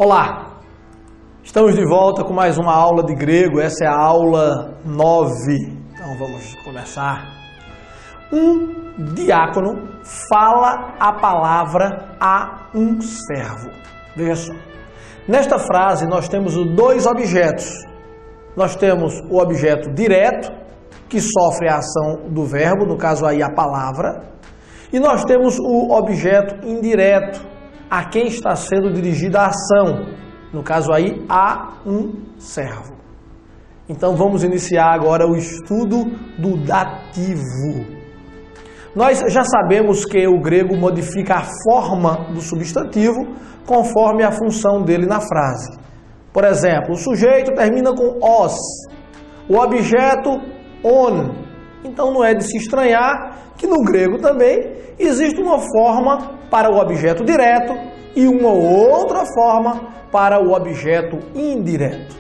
Olá, estamos de volta com mais uma aula de grego, essa é a aula 9, então vamos começar. Um diácono fala a palavra a um servo. Veja só, nesta frase nós temos dois objetos. Nós temos o objeto direto, que sofre a ação do verbo, no caso aí a palavra, e nós temos o objeto indireto, a quem está sendo dirigida a ação, no caso aí, a um servo. Então vamos iniciar agora o estudo do dativo. Nós já sabemos que o grego modifica a forma do substantivo conforme a função dele na frase. Por exemplo, o sujeito termina com os, o objeto on. Então não é de se estranhar que no grego também existe uma forma para o objeto direto e uma outra forma para o objeto indireto.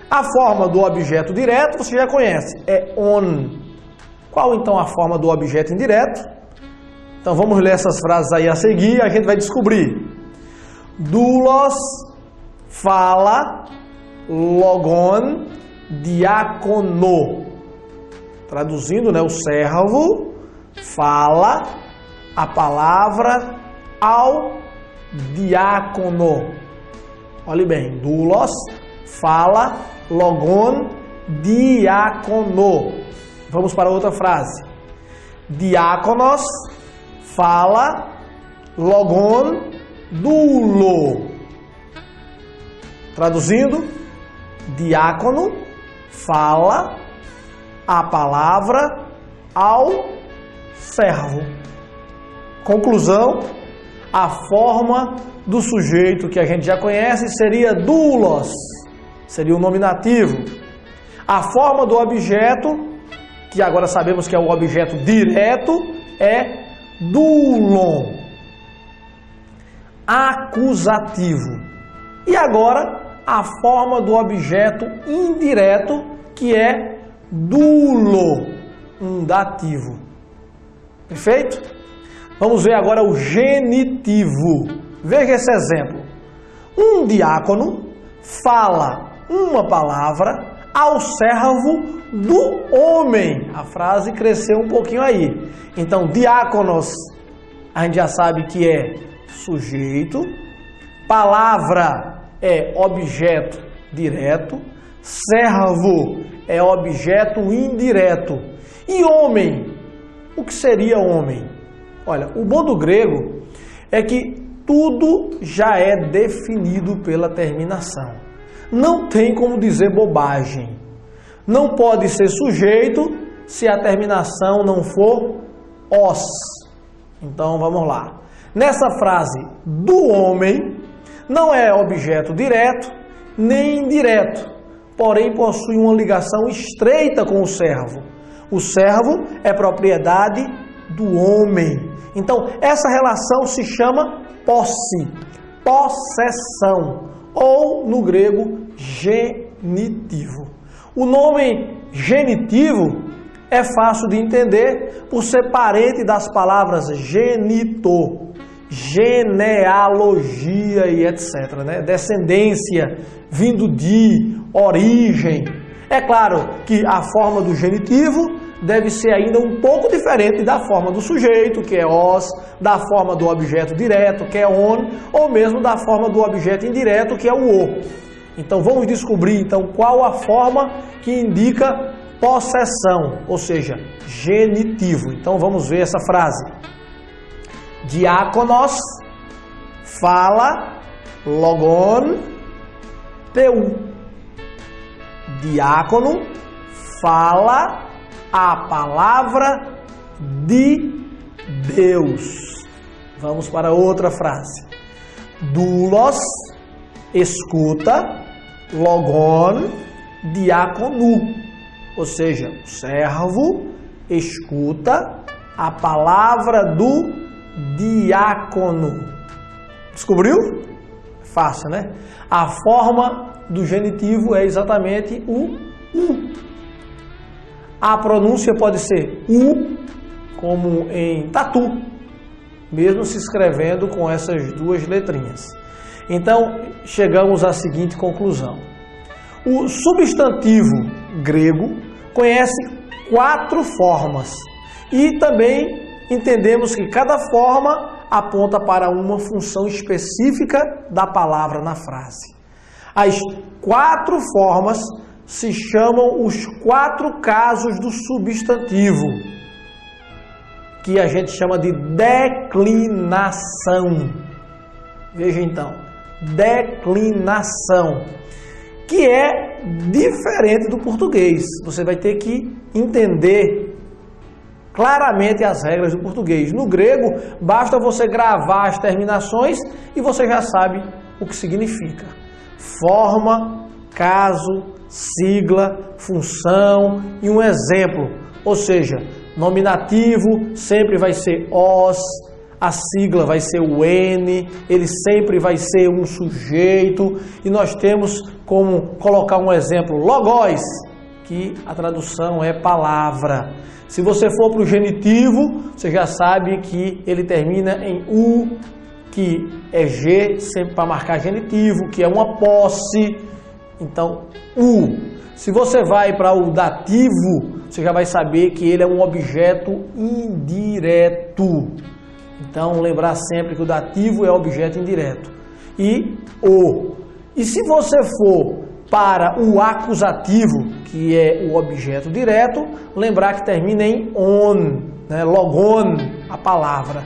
A forma do objeto direto você já conhece, é on. Qual então a forma do objeto indireto? Então vamos ler essas frases aí a seguir e a gente vai descobrir. Doulos fala logon diácono. Traduzindo, o servo fala a palavra ao diácono. Olhe bem, doulos fala logon diácono. Vamos para outra frase. Diáconos fala logon doulo. Traduzindo, diácono fala a palavra ao servo. Conclusão, a forma do sujeito que a gente já conhece seria doulos, seria o nominativo. A forma do objeto, que agora sabemos que é o objeto direto, é doulon. Acusativo. E agora, a forma do objeto indireto, que é doulo, um dativo. Perfeito? Vamos ver agora o genitivo. Veja esse exemplo. Um diácono fala uma palavra ao servo do homem. A frase cresceu um pouquinho aí. Então, diáconos, a gente já sabe que é sujeito. Palavra é objeto direto. Servo é objeto indireto. E homem, o que seria homem? Olha, o bom do grego é que tudo já é definido pela terminação. Não tem como dizer bobagem. Não pode ser sujeito se a terminação não for os. Então vamos lá. Nessa frase do homem, não é objeto direto nem indireto, porém possui uma ligação estreita com o servo. O servo é propriedade do homem. Então, essa relação se chama posse, possessão, ou no grego, genitivo. O nome genitivo é fácil de entender por ser parente das palavras genitor, genealogia e etc. Descendência, vindo de, origem. É claro que a forma do genitivo deve ser ainda um pouco diferente da forma do sujeito, que é os, da forma do objeto direto, que é on, ou mesmo da forma do objeto indireto, que é o o. Então vamos descobrir qual a forma que indica possessão, ou seja, genitivo. Então vamos ver essa frase. Diáconos fala logon teu. Diácono fala a palavra de Deus. Vamos para outra frase. Doulos escuta logon diácono. Ou seja, o servo escuta a palavra do diácono. Descobriu? Fácil, né? A forma do genitivo é exatamente o u. A pronúncia pode ser u, como em tatu, mesmo se escrevendo com essas duas letrinhas. Então, chegamos à seguinte conclusão. O substantivo grego conhece 4 formas e também entendemos que cada forma aponta para uma função específica da palavra na frase. As 4 formas se chamam os 4 casos do substantivo, que a gente chama de declinação. Veja então, declinação, que é diferente do português. Você vai ter que entender claramente as regras do português. No grego, basta você gravar as terminações e você já sabe o que significa. Forma, caso, sigla, função e um exemplo. Ou seja, nominativo sempre vai ser os, a sigla vai ser o N, ele sempre vai ser um sujeito, e nós temos como colocar um exemplo, logos, que a tradução é palavra. Se você for para o genitivo, você já sabe que ele termina em U, que é G, sempre para marcar genitivo, que é uma posse, então U. Se você vai para o dativo, você já vai saber que ele é um objeto indireto. Então, lembrar sempre que o dativo é objeto indireto. E o. E se você for para o acusativo, que é o objeto direto, lembrar que termina em on, né? Logon, a palavra.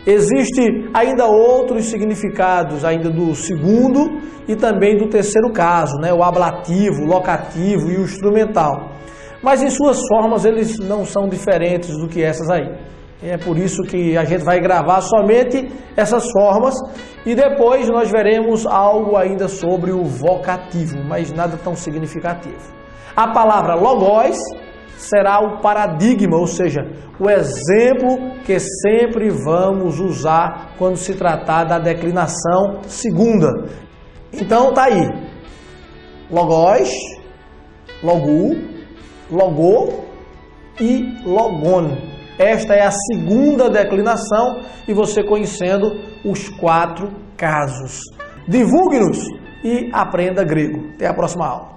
Existe ainda outros significados ainda do segundo e também do terceiro caso, né? O ablativo, o locativo e o instrumental. Mas em suas formas eles não são diferentes do que essas aí. É por isso que a gente vai gravar somente essas formas e depois nós veremos algo ainda sobre o vocativo, mas nada tão significativo. A palavra logos será o paradigma, ou seja, o exemplo que sempre vamos usar quando se tratar da declinação segunda. Então tá aí, logos, logu, logô e logon. Esta é a segunda declinação e você conhecendo os 4 casos. Divulgue-nos e aprenda grego. Até a próxima aula.